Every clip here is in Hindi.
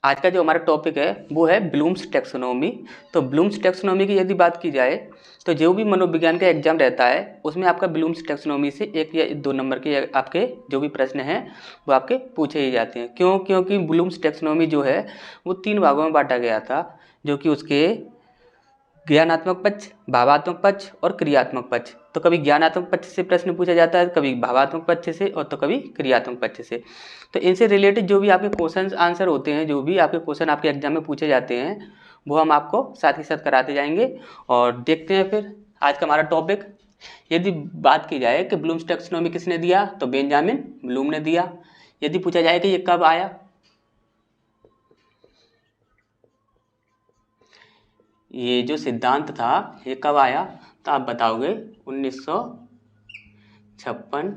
आज का जो हमारा टॉपिक है वो है ब्लूम्स टैक्सोनॉमी। तो ब्लूम्स टैक्सोनॉमी की यदि बात की जाए तो जो भी मनोविज्ञान का एग्जाम रहता है उसमें आपका ब्लूम्स टैक्सोनॉमी से 1 या 2 नंबर के आपके जो भी प्रश्न हैं वो आपके पूछे ही जाते हैं। क्यों? क्योंकि ब्लूम्स टैक्सोनॉमी जो है वो 3 भागों में बांटा गया था, जो कि उसके ज्ञानात्मक पक्ष, भावात्मक पक्ष और क्रियात्मक पक्ष। तो कभी ज्ञानात्मक पक्ष से प्रश्न पूछा जाता है, कभी भावात्मक पक्ष से और तो कभी क्रियात्मक पक्ष से। तो इनसे रिलेटेड जो भी आपके क्वेश्चन आंसर होते हैं, जो भी आपके क्वेश्चन आपके एग्जाम में पूछे जाते हैं, वो हम आपको साथ ही साथ कराते जाएंगे। और देखते हैं फिर आज का हमारा टॉपिक। यदि बात की जाए कि ब्लूम्स टैक्सोनॉमी किसने दिया, तो बेंजामिन ब्लूम ने दिया। यदि पूछा जाए कि ये कब आया, ये जो सिद्धांत था ये कब आया, तो आप बताओगे 1956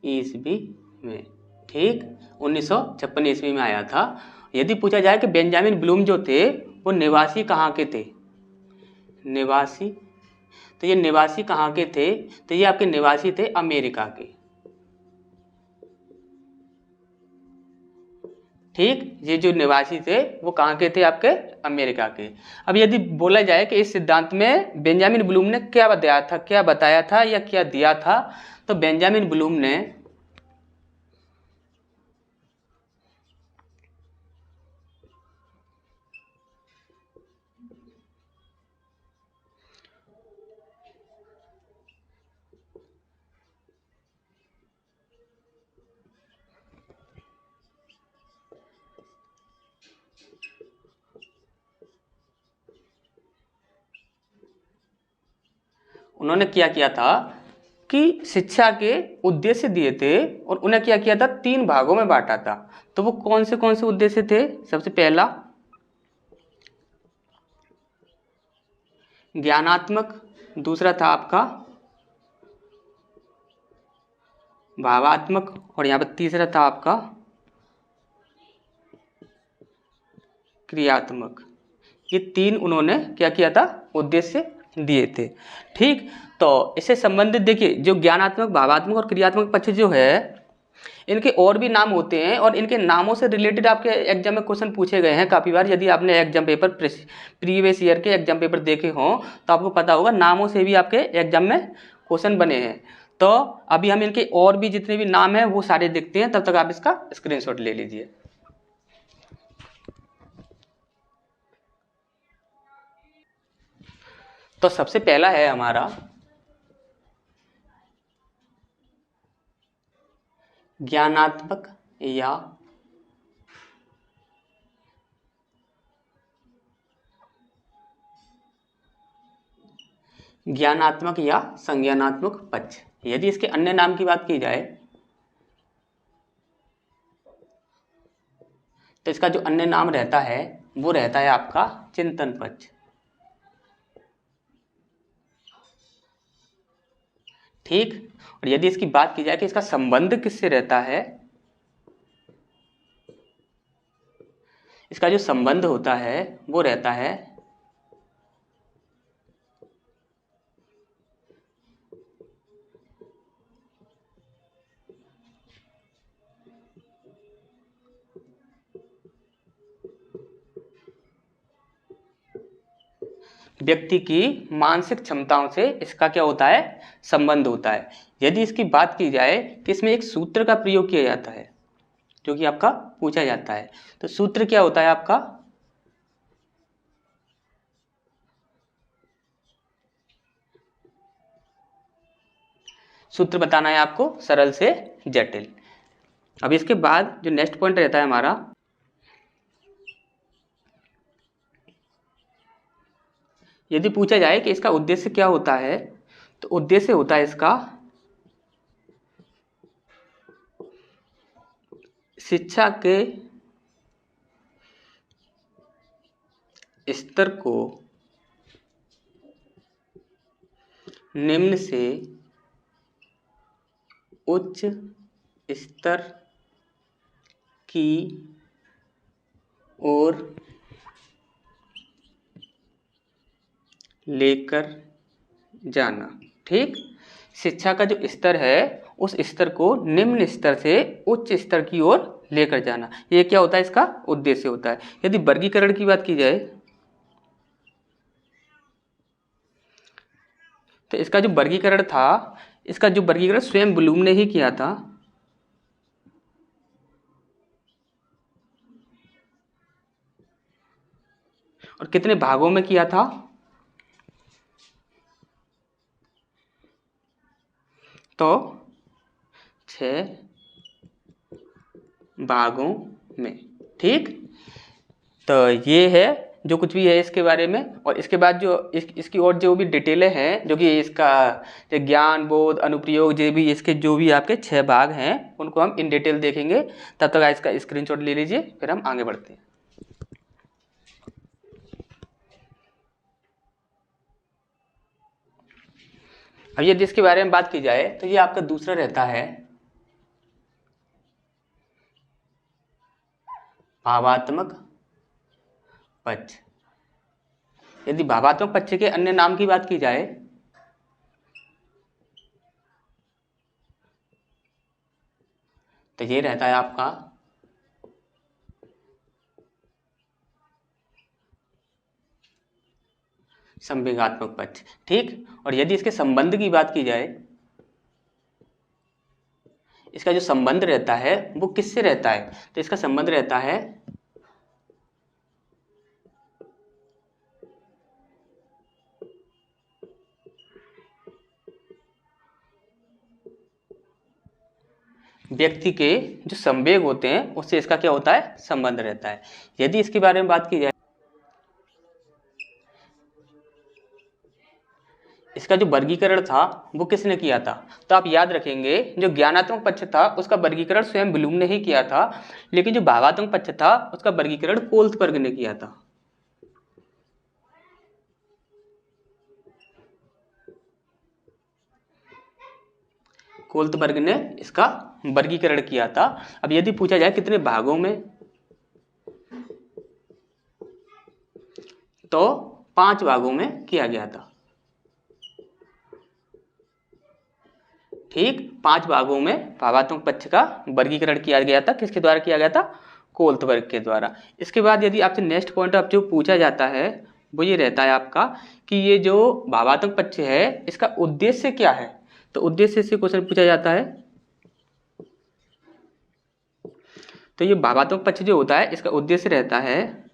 ईस्वी में। ठीक, 1956 ईस्वी में आया था। यदि पूछा जाए कि बेंजामिन ब्लूम जो थे वो निवासी कहाँ के थे, निवासी, तो ये निवासी कहाँ के थे, तो ये आपके निवासी थे अमेरिका के। ठीक, ये जो निवासी थे वो कहाँ के थे, आपके अमेरिका के। अब यदि बोला जाए कि इस सिद्धांत में बेंजामिन ब्लूम ने क्या बताया था या क्या दिया था, तो बेंजामिन ब्लूम ने उन्होंने क्या किया था कि शिक्षा के उद्देश्य दिए थे और उन्हें क्या किया था, 3 भागों में बांटा था। तो वो कौन से उद्देश्य थे? सबसे पहला ज्ञानात्मक, दूसरा था आपका भावात्मक और यहाँ पर तीसरा था आपका क्रियात्मक। ये 3 उन्होंने क्या किया था, उद्देश्य दिए थे। ठीक, तो इससे संबंधित देखिए जो ज्ञानात्मक, भावात्मक और क्रियात्मक पक्ष जो है, इनके और भी नाम होते हैं और इनके नामों से रिलेटेड आपके एग्जाम में क्वेश्चन पूछे गए हैं काफ़ी बार। यदि आपने एग्जाम पेपर प्रीवियस ईयर के एग्जाम पेपर देखे हों तो आपको पता होगा नामों से भी आपके एग्जाम में क्वेश्चन बने हैं। तो अभी हम इनके और भी जितने भी नाम हैं वो सारे देखते हैं, तब तक आप इसका स्क्रीनशॉट ले लीजिए। तो सबसे पहला है हमारा ज्ञानात्मक या संज्ञानात्मक पक्ष। यदि इसके अन्य नाम की बात की जाए तो इसका जो अन्य नाम रहता है वो रहता है आपका चिंतन पक्ष। ठीक, और यदि इसकी बात की जाए कि इसका संबंध किससे रहता है, इसका जो संबंध होता है वो रहता है व्यक्ति की मानसिक क्षमताओं से। इसका क्या होता है, संबंध होता है। यदि इसकी बात की जाए कि इसमें एक सूत्र का प्रयोग किया जाता है जो कि आपका पूछा जाता है, तो सूत्र क्या होता है आपका, सूत्र बताना है आपको सरल से जटिल। अब इसके बाद जो नेक्स्ट पॉइंट रहता है हमारा, यदि पूछा जाए कि इसका उद्देश्य क्या होता है, तो उद्देश्य होता है इसका शिक्षा के स्तर को निम्न से उच्च स्तर की ओर लेकर जाना। ठीक, शिक्षा का जो स्तर है उस स्तर को निम्न स्तर से उच्च स्तर की ओर लेकर जाना, ये क्या होता है, इसका उद्देश्य होता है। यदि वर्गीकरण की बात की जाए तो इसका जो वर्गीकरण था, इसका जो वर्गीकरण स्वयं ब्लूम ने ही किया था। और कितने भागों में किया था, तो 6 भागों में। ठीक, तो ये है जो कुछ भी है इसके बारे में। और इसके बाद जो इसकी और जो भी डिटेलें हैं, जो कि इसका जो ज्ञान, बोध, अनुप्रयोग, जो भी इसके जो भी आपके 6 भाग हैं, उनको हम इन डिटेल देखेंगे। तब तक इसका स्क्रीनशॉट ले लीजिए, फिर हम आगे बढ़ते हैं। अब यदि इसके बारे में बात की जाए तो ये आपका दूसरा रहता है भावात्मक पक्ष। यदि भावात्मक पक्ष के अन्य नाम की बात की जाए तो ये रहता है आपका संवेगात्मक पक्ष। ठीक, और यदि इसके संबंध की बात की जाए, इसका जो संबंध रहता है वो किससे रहता है, तो इसका संबंध रहता है व्यक्ति के जो संवेग होते हैं उससे इसका क्या होता है, संबंध रहता है। यदि इसके बारे में बात की जाए, इसका जो वर्गीकरण था वो किसने किया था, तो आप याद रखेंगे जो ज्ञानात्मक पक्ष था उसका वर्गीकरण स्वयं ब्लूम ने ही किया था, लेकिन जो भावात्मक पक्ष था उसका वर्गीकरण कोल्सबर्ग ने किया था। कोल्सबर्ग ने इसका वर्गीकरण किया था। अब यदि पूछा जाए कितने भागों में, तो 5 भागों में किया गया था। ठीक, 5 भागों में भावात्मक पक्ष का वर्गीकरण किया गया था। किसके द्वारा किया गया था, कोल्सबर्ग के द्वारा। इसके बाद यदि आपसे नेक्स्ट पॉइंट आप जो पूछा जाता है वो ये रहता है आपका कि ये जो भावात्मक पक्ष है इसका उद्देश्य क्या है, तो उद्देश्य से क्वेश्चन पूछा जाता है। तो ये भावात्मक पक्ष जो होता है इसका उद्देश्य रहता है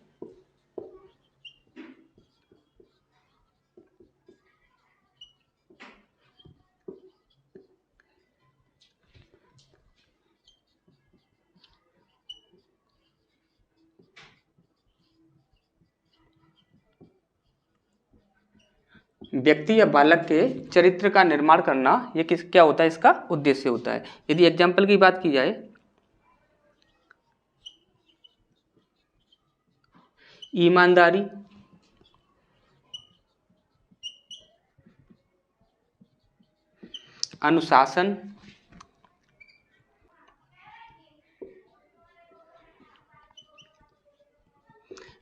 व्यक्ति या बालक के चरित्र का निर्माण करना। ये क्या होता है, इसका उद्देश्य होता है। यदि एग्जाम्पल की बात की जाए, ईमानदारी, अनुशासन,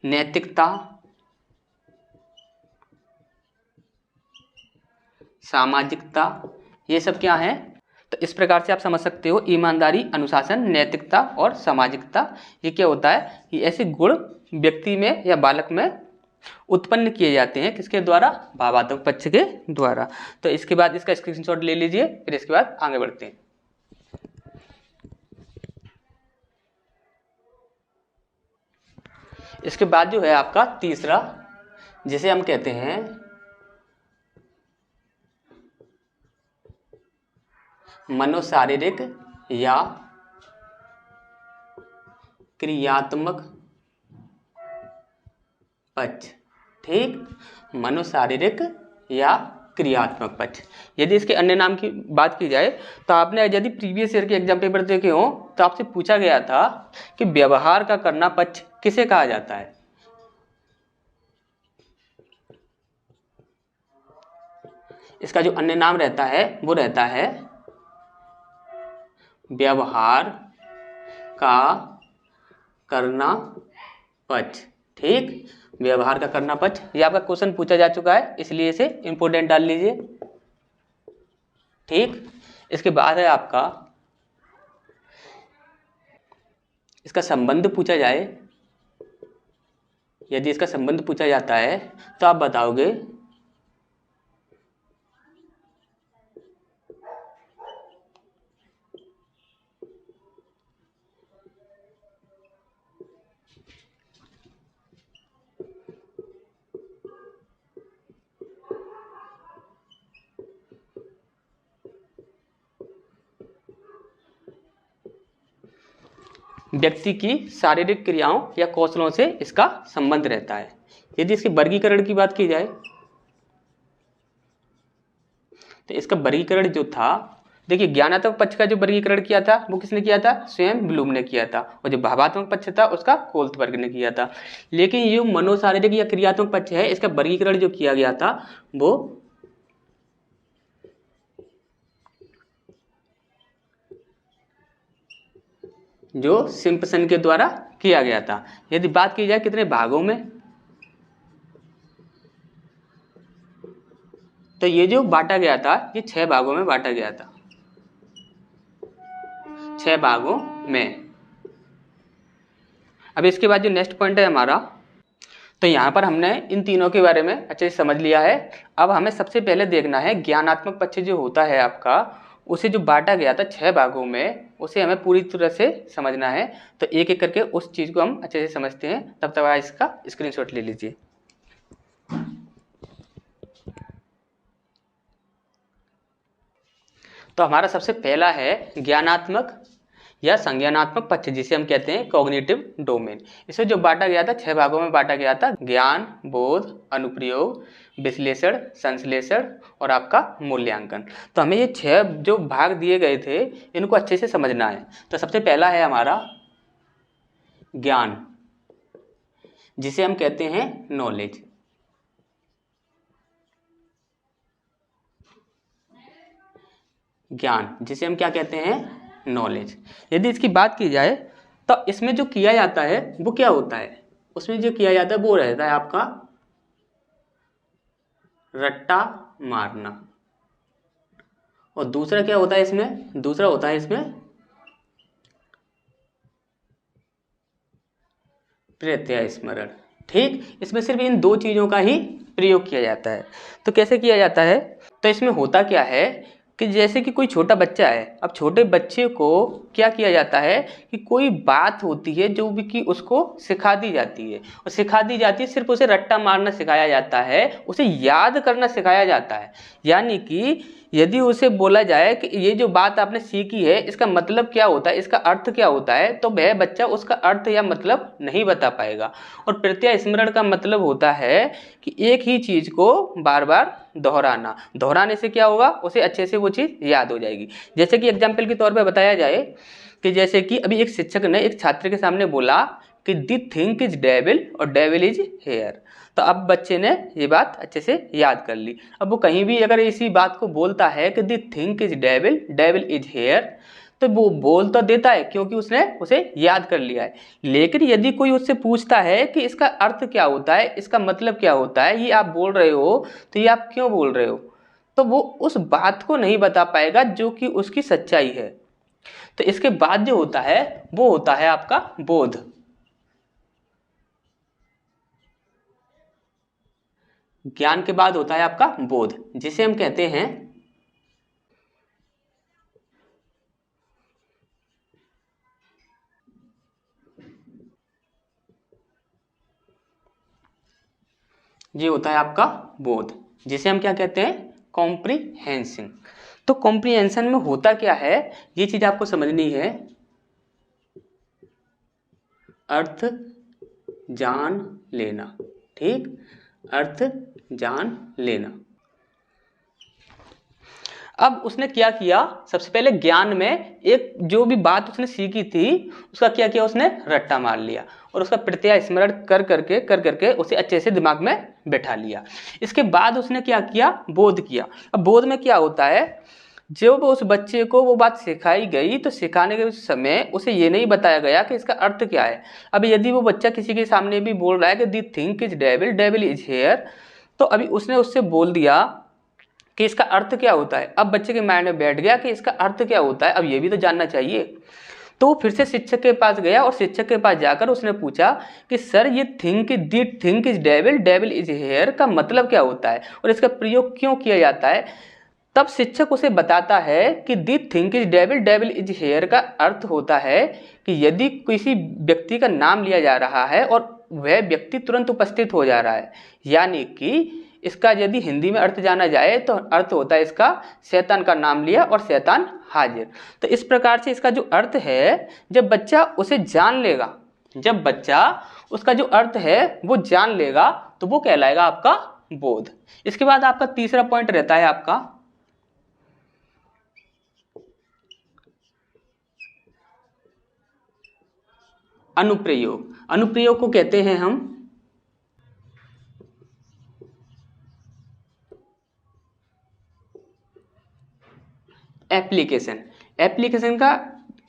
नैतिकता, सामाजिकता, ये सब क्या है, तो इस प्रकार से आप समझ सकते हो ईमानदारी, अनुशासन, नैतिकता और सामाजिकता, ये क्या होता है, ये ऐसे गुण व्यक्ति में या बालक में उत्पन्न किए जाते हैं। किसके द्वारा, भावात्मक पक्ष के द्वारा। तो इसके बाद इसका स्क्रीनशॉट ले लीजिए, फिर इसके बाद आगे बढ़ते हैं। इसके बाद जो है आपका तीसरा, जिसे हम कहते हैं मनोशारीरिक या क्रियात्मक पक्ष। ठीक, मनोशारीरिक या क्रियात्मक पक्ष। यदि इसके अन्य नाम की बात की जाए तो आपने यदि प्रीवियस ईयर के एग्जाम पेपर देखे हो तो आपसे पूछा गया था कि व्यवहार का करना पक्ष किसे कहा जाता है। इसका जो अन्य नाम रहता है वो रहता है व्यवहार का करना पक्ष। ठीक, व्यवहार का करना पक्ष, ये आपका क्वेश्चन पूछा जा चुका है, इसलिए इसे इंपोर्टेंट डाल लीजिए। ठीक, इसके बाद है आपका इसका संबंध पूछा जाए, यदि इसका संबंध पूछा जाता है तो आप बताओगे व्यक्ति की शारीरिक क्रियाओं या कौशलों से इसका संबंध रहता है। यदि इसके वर्गीकरण की बात की जाए तो इसका वर्गीकरण जो था, देखिए ज्ञानात्मक पक्ष का जो वर्गीकरण किया था वो किसने किया था? स्वयं ब्लूम ने किया था। और जो भावात्मक पक्ष था उसका कोल्थबर्ग ने किया था। लेकिन ये मनोशारीरिक या क्रियात्मक पक्ष है, इसका वर्गीकरण जो किया गया था वो जो सिम्पसन के द्वारा किया गया था। यदि बात की जाए कितने भागों में, तो ये जो बांटा गया था ये 6 भागों में बांटा गया था, 6 भागों में। अब इसके बाद जो नेक्स्ट पॉइंट है हमारा, तो यहाँ पर हमने इन तीनों के बारे में अच्छे से समझ लिया है। अब हमें सबसे पहले देखना है ज्ञानात्मक पक्ष जो होता है आपका, उसे जो बांटा गया था 6 भागों में, उसे हमें पूरी तरह से समझना है। तो एक एक करके उस चीज़ को हम अच्छे से समझते हैं। तब तक आप इसका स्क्रीनशॉट ले लीजिए। तो हमारा सबसे पहला है ज्ञानात्मक या संज्ञानात्मक पक्ष, जिसे हम कहते हैं कॉग्निटिव डोमेन। इसे जो बांटा गया था 6 भागों में बांटा गया था, ज्ञान, बोध, अनुप्रयोग, विश्लेषण, संश्लेषण और आपका मूल्यांकन। तो हमें ये 6 जो भाग दिए गए थे इनको अच्छे से समझना है। तो सबसे पहला है हमारा ज्ञान, जिसे हम कहते हैं नॉलेज। ज्ञान जिसे हम क्या कहते हैं? नॉलेज। यदि इसकी बात की जाए तो इसमें जो किया जाता है वो क्या होता है? उसमें जो किया जाता है वो रहता है आपका रट्टा मारना। और दूसरा क्या होता है इसमें? दूसरा होता है इसमें प्रत्यय स्मरण। ठीक, इसमें सिर्फ इन 2 चीजों का ही प्रयोग किया जाता है। तो कैसे किया जाता है? तो इसमें होता क्या है कि जैसे कि कोई छोटा बच्चा है, अब छोटे बच्चे को क्या किया जाता है कि कोई बात होती है जो भी कि उसको सिखा दी जाती है, और सिखा दी जाती है, सिर्फ उसे रट्टा मारना सिखाया जाता है, उसे याद करना सिखाया जाता है। यानी कि यदि उसे बोला जाए कि ये जो बात आपने सीखी है इसका मतलब क्या होता है, इसका अर्थ क्या होता है, तो वह बच्चा उसका अर्थ या मतलब नहीं बता पाएगा। और प्रत्यय स्मरण का मतलब होता है कि एक ही चीज को बार बार दोहराना। दोहराने से क्या होगा? उसे अच्छे से वो चीज़ याद हो जाएगी। जैसे कि एग्जाम्पल के तौर पे बताया जाए कि जैसे कि अभी एक शिक्षक ने एक छात्र के सामने बोला कि दी थिंक इज डेविल और डेविल इज हेयर। तो अब बच्चे ने ये बात अच्छे से याद कर ली। अब वो कहीं भी अगर इसी बात को बोलता है कि the think is devil, devil is here, तो वो बोल तो देता है क्योंकि उसने उसे याद कर लिया है। लेकिन यदि कोई उससे पूछता है कि इसका अर्थ क्या होता है, इसका मतलब क्या होता है, ये आप बोल रहे हो तो ये आप क्यों बोल रहे हो, तो वो उस बात को नहीं बता पाएगा जो कि उसकी सच्चाई है। तो इसके बाद जो होता है वो होता है आपका बोध। ज्ञान के बाद होता है आपका बोध, जिसे हम कहते हैं ये होता है आपका बोध, जिसे हम क्या कहते हैं? कॉम्प्रीहेंशन। तो कॉम्प्रीहेंशन में होता क्या है ये चीज आपको समझनी है। अर्थ जान लेना। ठीक, अर्थ जान लेना। अब उसने क्या किया? सबसे पहले ज्ञान में एक जो भी बात उसने सीखी थी उसका क्या किया? उसने रट्टा मार लिया और उसका प्रत्यय स्मरण कर करके उसे अच्छे से दिमाग में बैठा लिया। इसके बाद उसने क्या किया? बोध किया। अब बोध में क्या होता है? जब उस बच्चे को वो बात सिखाई गई तो सिखाने के समय उसे ये नहीं बताया गया कि इसका अर्थ क्या है। अब यदि वो बच्चा किसी के सामने भी बोल रहा है कि the think is devil, devil is here, तो अभी उसने उससे बोल दिया कि इसका अर्थ क्या होता है। अब बच्चे के माइंड में बैठ गया कि इसका अर्थ क्या होता है, अब ये भी तो जानना चाहिए। तो फिर से शिक्षक के पास गया और शिक्षक के पास जाकर उसने पूछा कि सर ये think is devil, devil is here का मतलब क्या होता है और इसका प्रयोग क्यों किया जाता है। तब शिक्षक उसे बताता है कि the think is devil, devil is here का अर्थ होता है कि यदि किसी व्यक्ति का नाम लिया जा रहा है और वह व्यक्ति तुरंत उपस्थित हो जा रहा है, यानी कि इसका यदि हिंदी में अर्थ जाना जाए तो अर्थ होता है इसका शैतान का नाम लिया और शैतान हाजिर। तो इस प्रकार से इसका जो अर्थ है, जब बच्चा उसे जान लेगा, जब बच्चा उसका जो अर्थ है वो जान लेगा तो वो कहलाएगा आपका बोध। इसके बाद आपका तीसरा पॉइंट रहता है आपका अनुप्रयोग। अनुप्रयोग को कहते हैं हम एप्लीकेशन। एप्लीकेशन का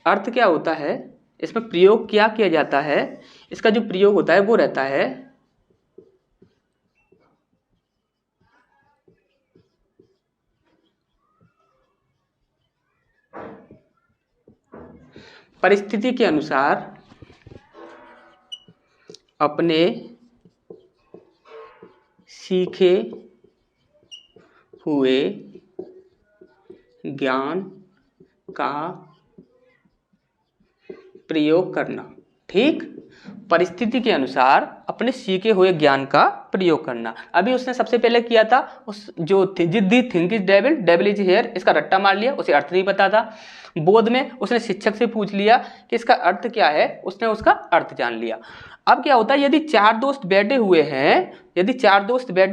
अर्थ क्या होता है, इसमें प्रयोग क्या किया जाता है, इसका जो प्रयोग होता है वो रहता है परिस्थिति के अनुसार अपने सीखे हुए ज्ञान का प्रयोग करना। ठीक, परिस्थिति के अनुसार अपने सीखे हुए ज्ञान का प्रयोग करना। अभी उसने सबसे पहले किया था, उस जो the think is devil, devil is here, इसका रट्टा मार लिया, उसे अर्थ नहीं पता था। बोध में उसने शिक्षक से पूछ लिया कि इसका अर्थ क्या है, उसने उसका अर्थ जान लिया। अब क्या होता है, यदि चार दोस्त बैठे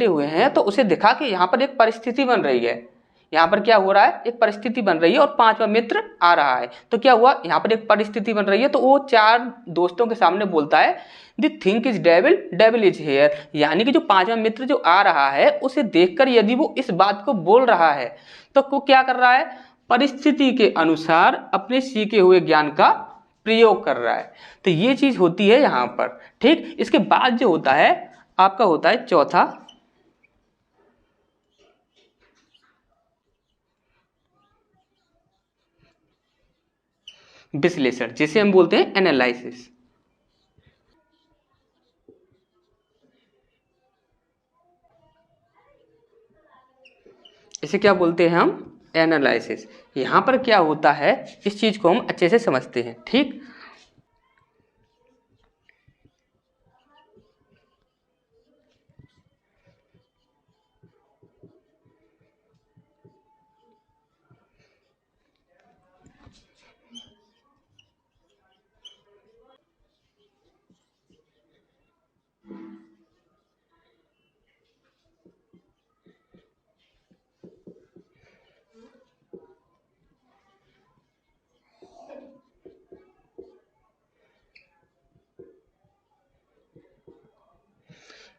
हुए हैं तो उसे दिखा कि यहाँ पर एक परिस्थिति बन रही है, यहाँ पर क्या हो रहा है, एक परिस्थिति बन रही है और पांचवा मित्र आ रहा है। तो क्या हुआ, यहाँ पर एक परिस्थिति बन रही है, तो वो चार दोस्तों के सामने बोलता है the think is devil, devil is here, यानी कि जो पांचवा मित्र जो आ रहा है उसे देखकर यदि वो इस बात को बोल रहा है तो वो क्या कर रहा है, परिस्थिति के अनुसार अपने सीखे हुए ज्ञान का प्रयोग कर रहा है। तो ये चीज होती है यहाँ पर। ठीक, इसके बाद जो होता है आपका होता है चौथा विश्लेषण, जिसे हम बोलते हैं एनालिसिस। इसे क्या बोलते हैं हम, एनालिसिस। यहां पर क्या होता है, इस चीज को हम अच्छे से समझते हैं। ठीक,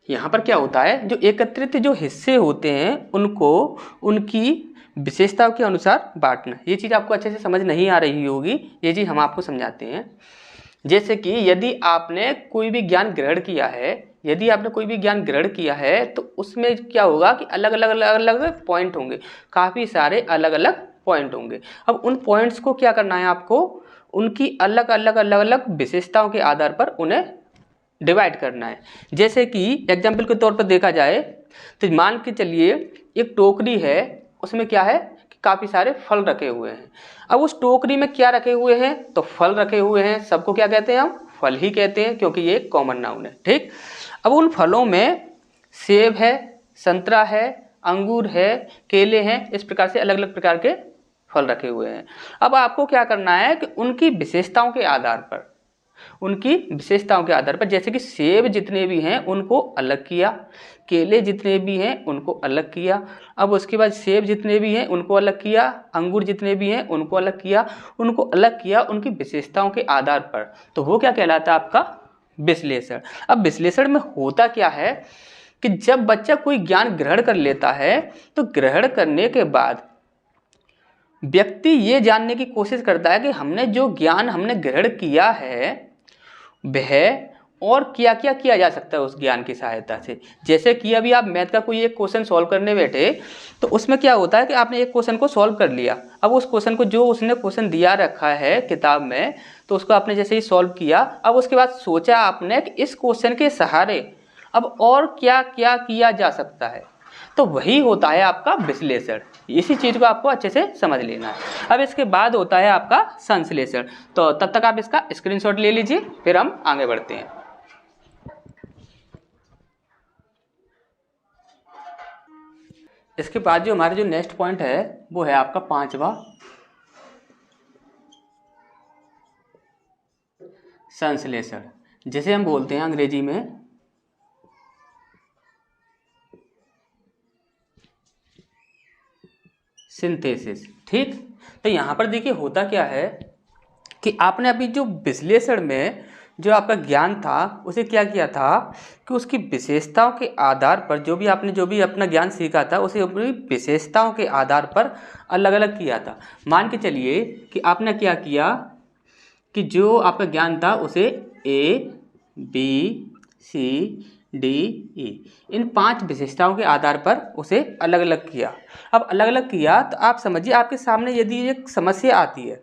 यहाँ पर क्या होता है, जो एकत्रित जो हिस्से होते हैं उनको उनकी विशेषताओं के अनुसार बांटना। ये चीज़ आपको अच्छे से समझ नहीं आ रही होगी, ये चीज़ हम आपको समझाते हैं। जैसे कि यदि आपने कोई भी ज्ञान ग्रहण किया है तो उसमें क्या होगा कि अलग अलग पॉइंट होंगे, काफ़ी सारे अलग अलग पॉइंट होंगे। अब उन पॉइंट्स को क्या करना है आपको, उनकी अलग अलग विशेषताओं के आधार पर उन्हें डिवाइड करना है। जैसे कि एग्जाम्पल के तौर पर देखा जाए तो मान के चलिए एक टोकरी है, उसमें क्या है कि काफ़ी सारे फल रखे हुए हैं। अब उस टोकरी में क्या रखे हुए हैं, तो फल रखे हुए हैं, सबको क्या कहते हैं, हम फल ही कहते हैं क्योंकि ये कॉमन नाउन है। ठीक, अब उन फलों में सेब है, संतरा है, अंगूर है, केले हैं, इस प्रकार से अलग अलग प्रकार के फल रखे हुए हैं। अब आपको क्या करना है कि उनकी विशेषताओं के आधार पर जैसे कि सेब जितने भी हैं उनको अलग किया, केले जितने भी हैं उनको अलग किया, अब उसके बाद सेब जितने भी हैं उनको अलग किया, अंगूर जितने भी हैं उनको अलग किया उनकी विशेषताओं के आधार पर। तो वो क्या कहलाता है, आपका विश्लेषण। अब विश्लेषण में होता क्या है कि जब बच्चा कोई ज्ञान ग्रहण कर लेता है तो ग्रहण करने के बाद व्यक्ति ये जानने की कोशिश करता है कि हमने जो ज्ञान हमने ग्रहण किया है वह और क्या क्या किया जा सकता है उस ज्ञान की सहायता से। जैसे कि अभी आप मैथ का कोई एक क्वेश्चन सॉल्व करने बैठे तो उसमें क्या होता है कि आपने एक क्वेश्चन को सॉल्व कर लिया, अब उस क्वेश्चन को जो उसने क्वेश्चन दिया रखा है किताब में तो उसको आपने जैसे ही सॉल्व किया, अब उसके बाद सोचा आपने कि इस क्वेश्चन के सहारे अब और क्या क्या किया जा सकता है, तो वही होता है आपका विश्लेषण। इसी चीज़ को आपको अच्छे से समझ लेना है। अब इसके बाद होता है आपका संश्लेषण। तो तब तक आप इसका स्क्रीनशॉट ले लीजिए, फिर हम आगे बढ़ते हैं। इसके बाद जो हमारा जो नेक्स्ट पॉइंट है वो है आपका 5वां, संश्लेषण, जिसे हम बोलते हैं अंग्रेजी में सिंथेसिस। ठीक, तो यहाँ पर देखिए होता क्या है कि आपने अभी जो विश्लेषण में जो आपका ज्ञान था उसे क्या किया था कि उसकी विशेषताओं के आधार पर जो भी अपना ज्ञान सीखा था उसे अपनी विशेषताओं के आधार पर अलग अलग किया था। मान के चलिए कि आपने क्या किया कि जो आपका ज्ञान था उसे A, B, C, D, E इन 5 विशेषताओं के आधार पर उसे अलग अलग किया। अब अलग अलग किया तो आप समझिए आपके सामने यदि एक समस्या आती है,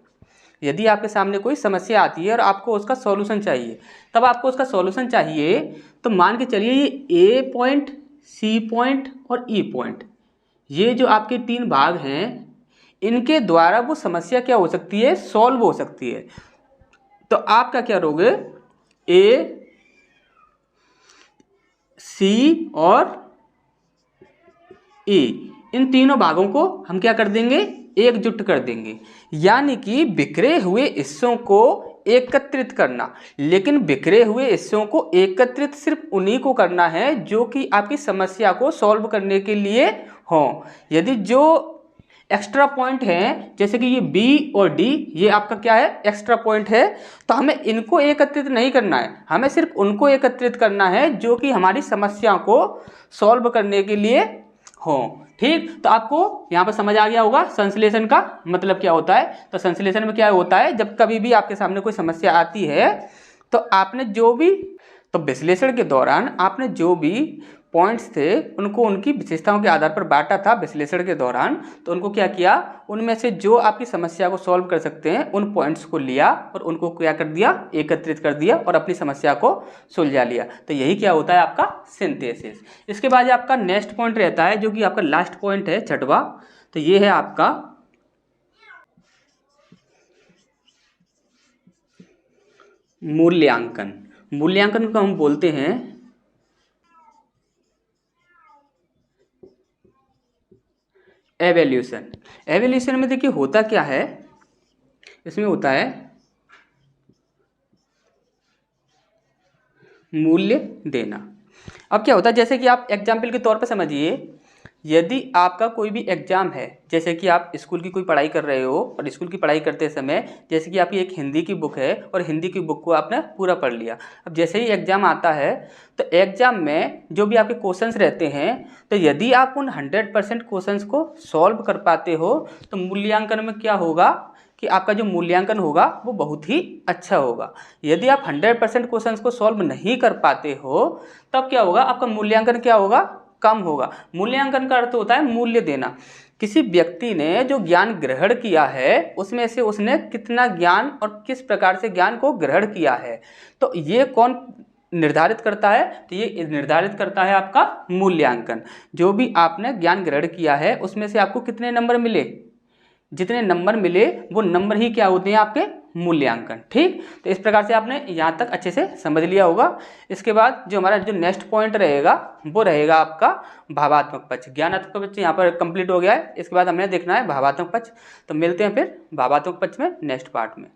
यदि आपके सामने कोई समस्या आती है और आपको उसका सॉल्यूशन चाहिए, तब आपको उसका सॉल्यूशन चाहिए तो मान के चलिए ये A पॉइंट, C पॉइंट और E पॉइंट, ये जो आपके 3 भाग हैं इनके द्वारा वो समस्या क्या हो सकती है, सॉल्व हो सकती है। तो आप क्या करोगे, A, C और E इन तीनों भागों को हम क्या कर देंगे, एकजुट कर देंगे, यानी कि बिखरे हुए हिस्सों को एकत्रित करना। लेकिन बिखरे हुए हिस्सों को एकत्रित सिर्फ उन्हीं को करना है जो कि आपकी समस्या को सॉल्व करने के लिए हो। यदि जो एक्स्ट्रा पॉइंट हैं जैसे कि ये B और D ये आपका क्या है, एक्स्ट्रा पॉइंट है, तो हमें इनको एकत्रित नहीं करना है, हमें सिर्फ उनको एकत्रित करना है जो कि हमारी समस्या को सॉल्व करने के लिए हो। ठीक, तो आपको यहाँ पर समझ आ गया होगा संश्लेषण का मतलब क्या होता है। तो संश्लेषण में क्या होता है, जब कभी भी आपके सामने कोई समस्या आती है तो आपने जो भी तो विश्लेषण के दौरान आपने जो भी पॉइंट्स थे उनको उनकी विशेषताओं के आधार पर बांटा था विश्लेषण के दौरान, तो उनको क्या किया, उनमें से जो आपकी समस्या को सॉल्व कर सकते हैं उन पॉइंट्स को लिया और उनको क्या कर दिया, एकत्रित कर दिया और अपनी समस्या को सुलझा लिया। तो यही क्या होता है आपका सिंथेसिस। इसके बाद आपका नेक्स्ट पॉइंट रहता है जो कि आपका लास्ट पॉइंट है 6वां, तो ये है आपका मूल्यांकन। मूल्यांकन को हम बोलते हैं एवैल्यूएशन। एवैल्यूएशन में देखिए होता क्या है, इसमें होता है मूल्य देना। अब क्या होता है, जैसे कि आप एग्जाम्पल के तौर पर समझिए, यदि आपका कोई भी एग्जाम है, जैसे कि आप स्कूल की कोई पढ़ाई कर रहे हो और स्कूल की पढ़ाई करते समय जैसे कि आपकी एक हिंदी की बुक है और हिंदी की बुक को आपने पूरा पढ़ लिया, अब जैसे ही एग्ज़ाम आता है तो एग्ज़ाम में जो भी आपके क्वेश्चंस रहते हैं, तो यदि आप उन 100% क्वेश्चंस को सॉल्व कर पाते हो तो मूल्यांकन में क्या होगा कि आपका जो मूल्यांकन होगा वो बहुत ही अच्छा होगा। यदि आप 100% क्वेश्चंस को सॉल्व नहीं कर पाते हो तब क्या होगा, आपका मूल्यांकन क्या होगा, कम होगा। मूल्यांकन का अर्थ होता है मूल्य देना। किसी व्यक्ति ने जो ज्ञान ग्रहण किया है उसमें से उसने कितना ज्ञान और किस प्रकार से ज्ञान को ग्रहण किया है, तो ये कौन निर्धारित करता है, तो ये निर्धारित करता है आपका मूल्यांकन। जो भी आपने ज्ञान ग्रहण किया है उसमें से आपको कितने नंबर मिले, जितने नंबर मिले वो नंबर ही क्या होते हैं, आपके मूल्यांकन। ठीक, तो इस प्रकार से आपने यहाँ तक अच्छे से समझ लिया होगा। इसके बाद जो हमारा जो नेक्स्ट पॉइंट रहेगा वो रहेगा आपका भावात्मक पक्ष। ज्ञानात्मक पक्ष यहाँ पर कंप्लीट हो गया है, इसके बाद हमें देखना है भावात्मक पक्ष। तो मिलते हैं फिर भावात्मक पक्ष में नेक्स्ट पार्ट में।